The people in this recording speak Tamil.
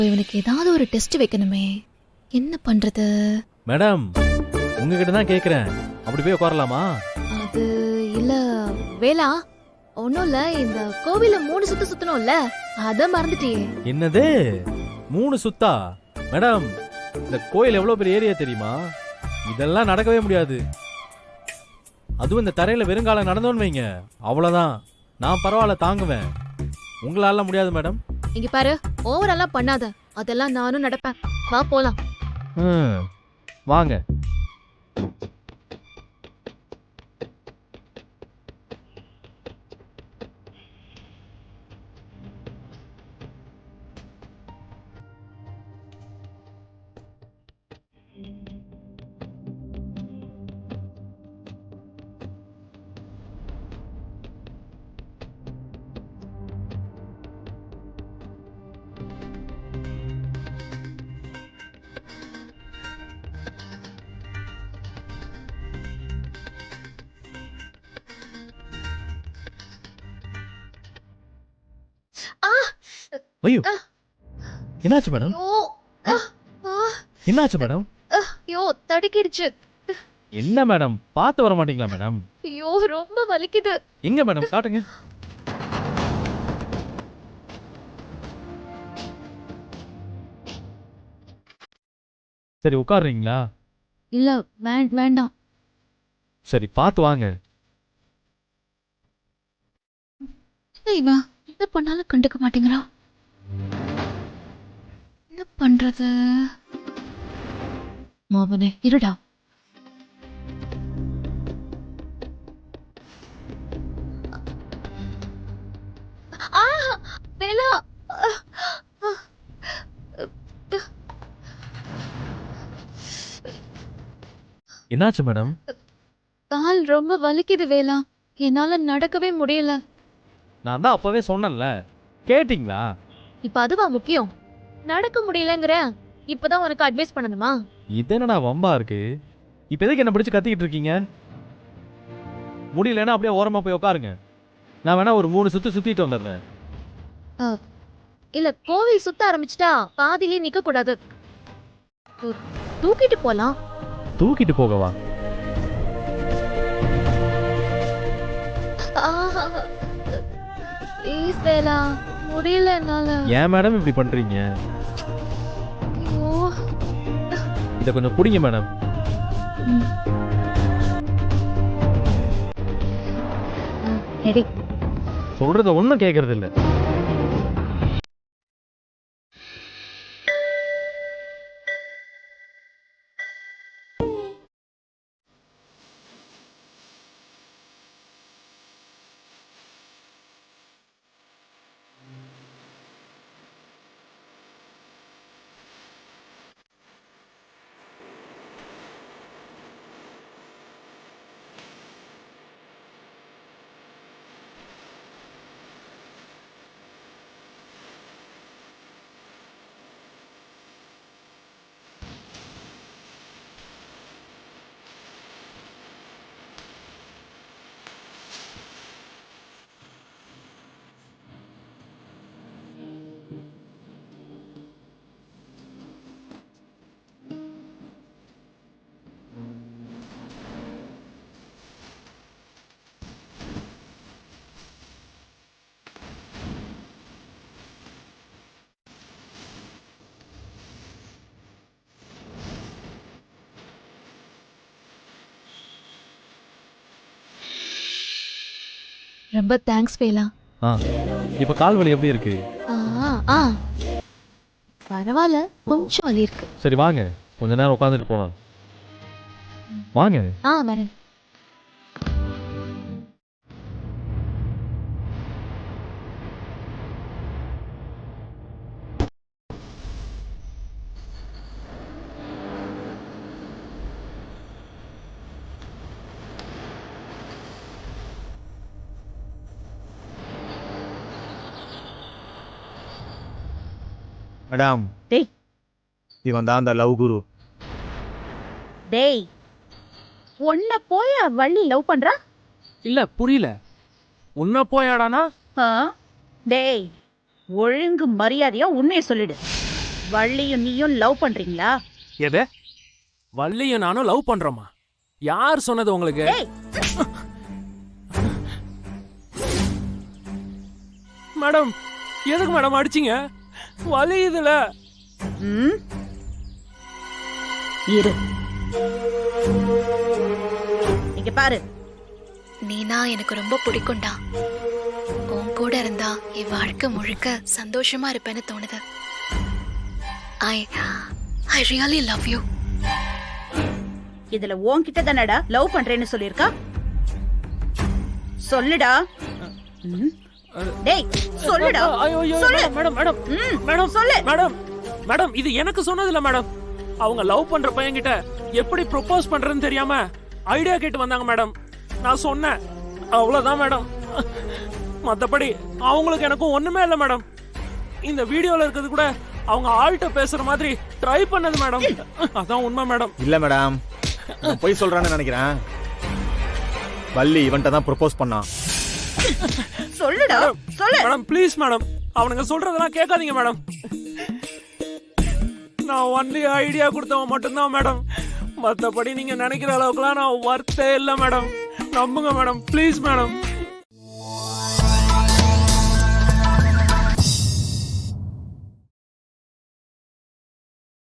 இவனுக்கு ஏதாவது ஒரு டெஸ்ட் வைக்கணுமே, என்ன பண்றது? மேடம், உங்ககிட்ட தான் கேக்குறேன். அப்படி போய் உட்காரலாமா? அது இல்ல வேலா, ஒன்னும் இல்ல. இந்த கோவில 3 சுத்து சுத்தணும்ல, அத மறந்துட்டியே. என்னது 3 சுத்தா? மேடம், இந்த கோயில் எவ்வளவு பெரிய ஏரியா தெரியுமா? இதெல்லாம் நடக்கவே முடியாது. அதுவும் இந்த தரையில வெறுங்கால நடந்தோன்னு வைங்க, அவ்வளவுதான். நான் பரவாயில்ல, தாங்குவேன். உங்களால முடியாது மேடம். இங்க பாரு, ஓவரெல்லாம் பண்ணாத. அதெல்லாம் நானும் நடப்பேன். வா போலாம். வாங்க. ஐயோ, என்னாச்சு மேடம்? என்னாச்சு மேடம்? ஐயோ, தடுக்கிடுச்சு. என்ன மேடம், பார்த்து வர மாட்டீங்களா மேடம்? ஐயோ, ரொம்ப வலிக்குது. எங்க மேடம், காட்டுங்க. சரி, உட்காருறீங்களா? இல்ல, வேண்டாம். சரி, பார்த்து வாங்க. இவன் என்ன பண்ணாலும் கண்டுக்க மாட்டேங்கிறா. என்ன பண்றது? மோகனே, இருடா. வேலா, என்னாச்சு மேடம்? கால் ரொம்ப வலிக்குது வேலா. என்னால நடக்கவே முடியல. நான் தான் அப்பவே சொன்னேன்ல, கேட்டிங்களா? இப்ப அதுவா முக்கியம்? நடக்க முடியலங்கிற, இப்பதான் உனக்கு அட்வைஸ் பண்ணணுமா? இது என்னடா வம்பா இருக்கு? இப்ப எதுக்கு என்ன பிடிச்சு கத்திக்கிட்டு இருக்கீங்க? முடியலன்னா அப்படியே ஓரமா போய் உட்காருங்க. நான் வேணா ஒரு 3 சுத்து சுத்திட்டு வந்துடுறேன். இல்ல, கோவில் சுத்த ஆரம்பிச்சிட்டா பாதியிலே நிக்க கூடாது. தூக்கிட்டு போலாம். தூக்கிட்டு போகவா? ப்ளீஸ் வேலா, முடியல என்னால. ஏன் மேடம் இப்படி பண்றீங்க? ஐயோ. இத கொஞ்சம் புடிங்க மேடம். ரெடி. சொல்றத ஒண்ணும் கேக்குறது இல்ல. ரொம்ப தேங்க்ஸ் வேலா. இப்ப கால் வலி எப்படி இருக்கு? பரவாயில்ல, கொஞ்சம் வலி இருக்கு. சரி வாங்க, கொஞ்ச நேரம் உட்காந்துட்டு போலாம். வாங்க. வரேன். மேடம், டேய் இவன் தான் அந்த லவ் குரு. டேய், உன்னை போய் வள்ளி லவ் பண்றா? இல்ல, புரியல. உன்ன போயாடானா? டேய், ஒழுங்கு மரியாதையா உண்மையை சொல்லிடு. வள்ளியும் நீயும் லவ் பண்றீங்களா? எது? வள்ளியும் நானும் லவ் பண்றோமா? யார் சொன்னது உங்களுக்கு? டேய், மேடம் எதுக்கு மேடம் அடிச்சீங்க? வலி இதுல. ம், இரு. இங்க பாரு, நீனா எனக்கு ரொம்ப பிடிக்கும்டா. உன் கூட இருந்தா என் வாழ்க்கை முழுக்க சந்தோஷமா இருப்பேன்னு தோணுது. I really love you. இதுல உன்கிட்ட தானடா லவ் பண்றேன்னு சொல்லிருக்கா? சொல்லுடா. ம், டேய் சொல்லுடா. ஐயோ, ஐயோ, சொல்லு. மேடம் மேடம் ம், மேடம் சொல்லு. மேடம் மேடம் இது எனக்கு சொன்னது இல்ல மேடம். அவங்க லவ் பண்ற பையன்கிட்ட எப்படி ப்ரொபோஸ் பண்றதுன்னு தெரியாம ஐடியா கேட்டு வந்தாங்க மேடம். நான் சொன்னேன், அவ்வளவுதான் மேடம். மத்தபடி அவங்களுக்கு எனக்கும் ஒண்ணுமே இல்ல மேடம். இந்த வீடியோல இருக்கிறது கூட அவங்க ஆள்கிட்ட பேசுற மாதிரி ட்ரை பண்ணது மேடம். அதான் உண்மை மேடம். இல்ல மேடம், நான் போய் சொல்றான்னு நினைக்கிறேன். வள்ளி இவன்ட்ட தான் ப்ரொபோஸ் பண்ணான். சொல்லுடா, சொல்லு. மேடம் ப்ளீஸ் மேடம், அவனுங்க சொல்றதெல்லாம் கேட்காதீங்க மேடம். நான் ஒன்லி ஐடியா கொடுத்தவன் மட்டும்தான் மேடம். மத்தபடி நீங்க நினைக்கிற அளவுக்குலாம் நான் வர்த்தே இல்லை மேடம். நம்புங்க மேடம், ப்ளீஸ் மேடம்.